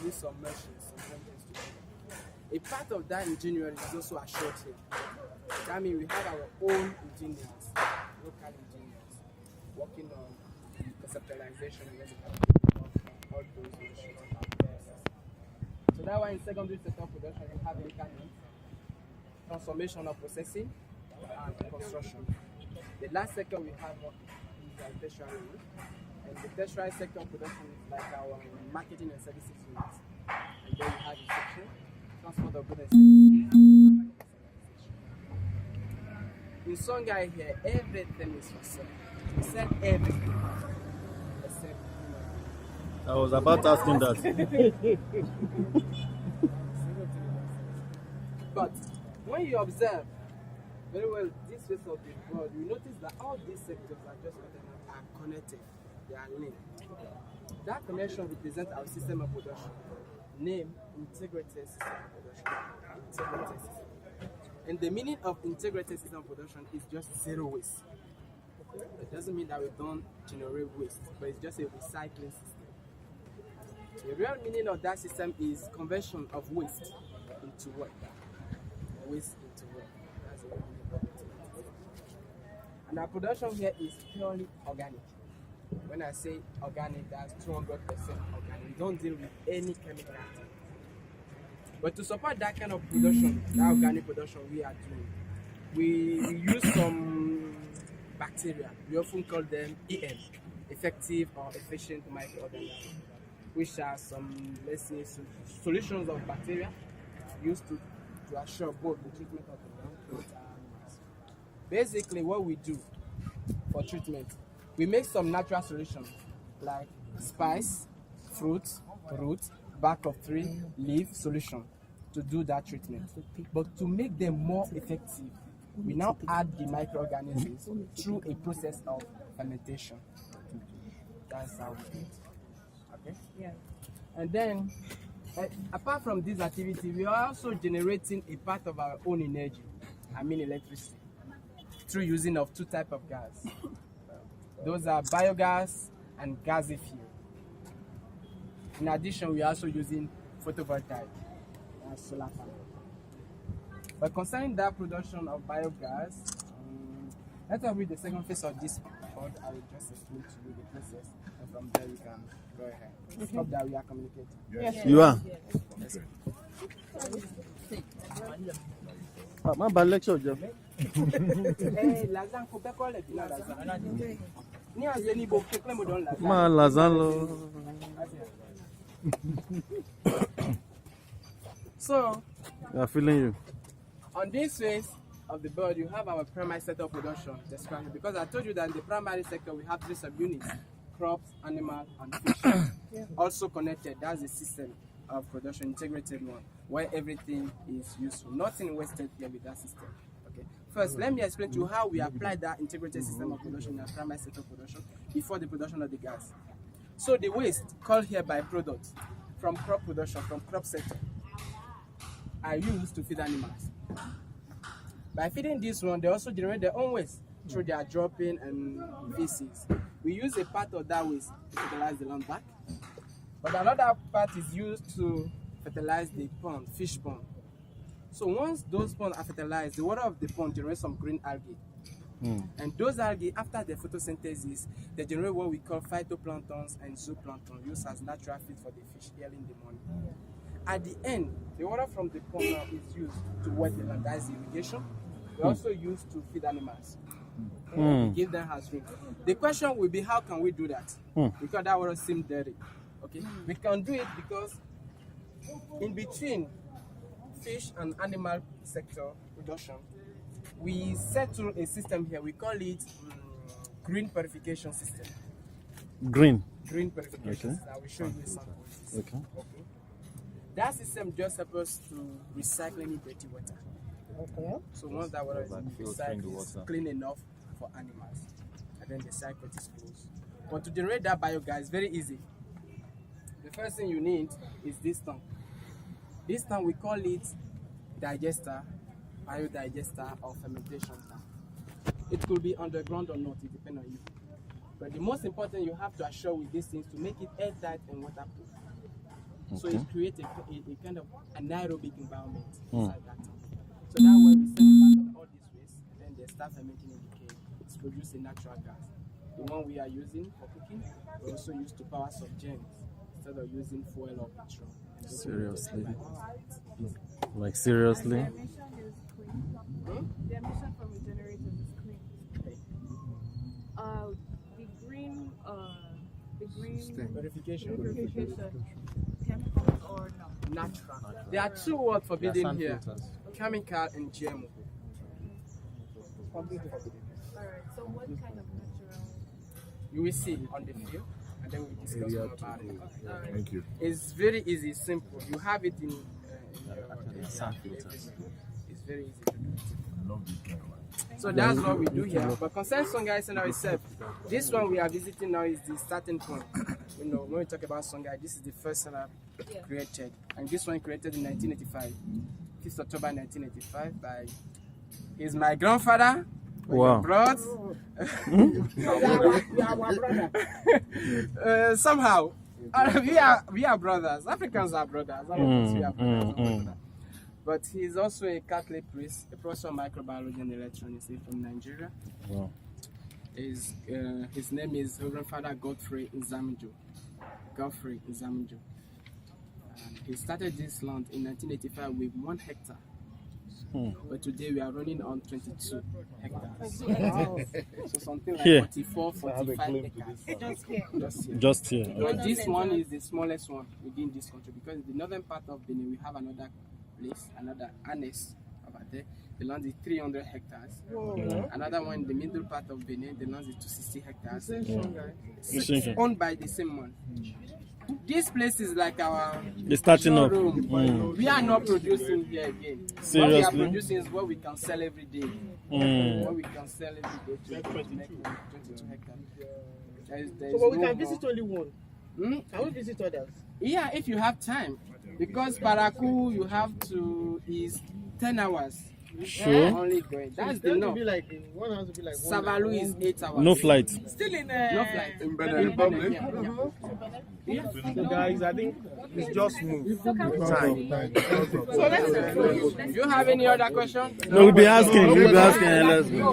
use some machines, some chemicals to do that. A part of that engineering is also assured here. That means we have our own engineers, local engineers, working on conceptualization and all those machines. So that one in secondary sector production, we have mechanics, transformation or processing, and construction. The last sector we have is tertiary. And the tertiary sector production is like our marketing and services unit. And then we have reception, transport of goods and services. In Songhai here, everything is for sale. We sell everything except I was about asking that. But when you observe very well this face of the world, you notice that all these sectors are connected. They are linked. That connection represents our system of production. Name integrated system of production. Integrated system. And the meaning of integrated system of production is just zero waste. It doesn't mean that we don't generate waste, but it's just a recycling system. The real meaning of that system is conversion of waste into work. Waste into work. That's the real meaning of it. And our production here is purely organic. When I say organic, that's 200% organic. We don't deal with any chemical activity. But to support that kind of production, that organic production we are doing, we use some bacteria. We often call them EM, effective or efficient microorganisms, which are some, let's say, solutions of bacteria used to assure both the treatment of the plant and animals. Basically, what we do for treatment, we make some natural solutions like spice, fruit, root, bark of tree, leaf solution to do that treatment. But to make them more effective, we now add the microorganisms through a process of fermentation. That's how we do it. Okay? Yeah. And then, apart from this activity, we are also generating a part of our own energy, I mean electricity, through using of two types of gas. Those are biogas and gassy fuel. In addition, we are also using photovoltaic and solar panel. But concerning that production of biogas, let's read the second phase of this pod. I will just explain to you the process, and from there you can go ahead. Hope that we are communicating. Yes. You are. Yes. My bad lecture, Joe. Ma lazalo. So, We are feeling you. on this phase of the board, you have our primary sector of production described, because I told you that in the primary sector we have three subunits: crops, animal, and fish. Also connected. That's the system of production, integrated one, where everything is useful. Nothing wasted here with that system. Okay. First, let me explain to you how we apply that integrated system of production in our primary sector of production before the production of the gas. So the waste called here byproducts from crop production, from crop sector, are used to feed animals. By feeding this one, they also generate their own waste through their dropping and feces. We use a part of that waste to fertilize the land back, but another part is used to fertilize the pond, fish pond. So once those ponds are fertilized, the water of the pond generates some green algae. And those algae, after the photosynthesis, they generate what we call phytoplanktons and zooplankton, used as natural feed for the fish early in the morning. At the end, the water from the pond now is used to wet the land, that's irrigation. We also use to feed animals. We give them as drink. The question will be, how can we do that? Because that water seems dirty. Okay, we can do it because in between fish and animal sector production, we settle a system here. We call it green purification system. Green. Green purification system. I will show you a sample. Okay. Okay. That system just supposed to recycle any dirty water. Okay. So once that water is Like filtering recycled, the it's water. clean enough for animals, and then the cycle is closed. But to generate that biogas is very easy. The first thing you need is this tank. This tank, we call it digester, biodigester, or fermentation tank. It could be underground or not, it depends on you. But the most important you have to assure with these things to make it airtight and waterproof. So Okay. it creates a kind of anaerobic environment inside that tank. So that way we send part of all this waste, and then they start fermenting in the cave. It's producing natural gas. The one we are using for cooking, we also use to power some gens instead of using fuel or petrol. And Seriously? Yes. Like seriously? The emission is clean. The emission from the generators is clean. The green Verification. chemicals or no? Natural. There are two words forbidden here: chemical and GMO. Completely forbidden. Alright, so what kind of natural? You will see on the field, and then we discuss more about it. Thank you. It's very easy, simple. You have it in your It's very easy to do. I love this guy. So that's what we do here. But concern Songhai Center itself, this one we are visiting now is the starting point. When we talk about Songhai, this is the first center created, and this one created in 1985, 5th October 1985 by my grandfather. Wow. Brought somehow we are brothers. Africans are brothers. All of us, we are brothers. But he's also a Catholic priest, a professor of microbiology and electronics. He's from Nigeria. Wow. His name is Reverend Father Godfrey Nzamjo. And he started this land in 1985 with 1 hectare. But today we are running on 22 hectares. So something like Here. 44, 45 hectares. Just here. But this one is the smallest one within this country, because in the northern part of Benin we have another place, another annex over there. The land is 300 hectares. Another one in the middle part of Benin, the land is 260 hectares. It's owned by the same one. This place is like our starting up. showroom. We are not producing here again. Seriously? What we are producing is what we can sell every day. What we can sell every day to make 22 hectares. So we can visit only one. Hmm? Can we visit others? Yeah, if you have time. Because Paraku, you have to is 10 hours. Sure. Only going. That's It's the going to norm. be like one house will be like one. Savalu is 8 hours. No flight. Still in No flight. In Benin Republic? Yeah. So guys, I think it's just move. Time. Do you have any other question? No, we'll be asking. Let's go.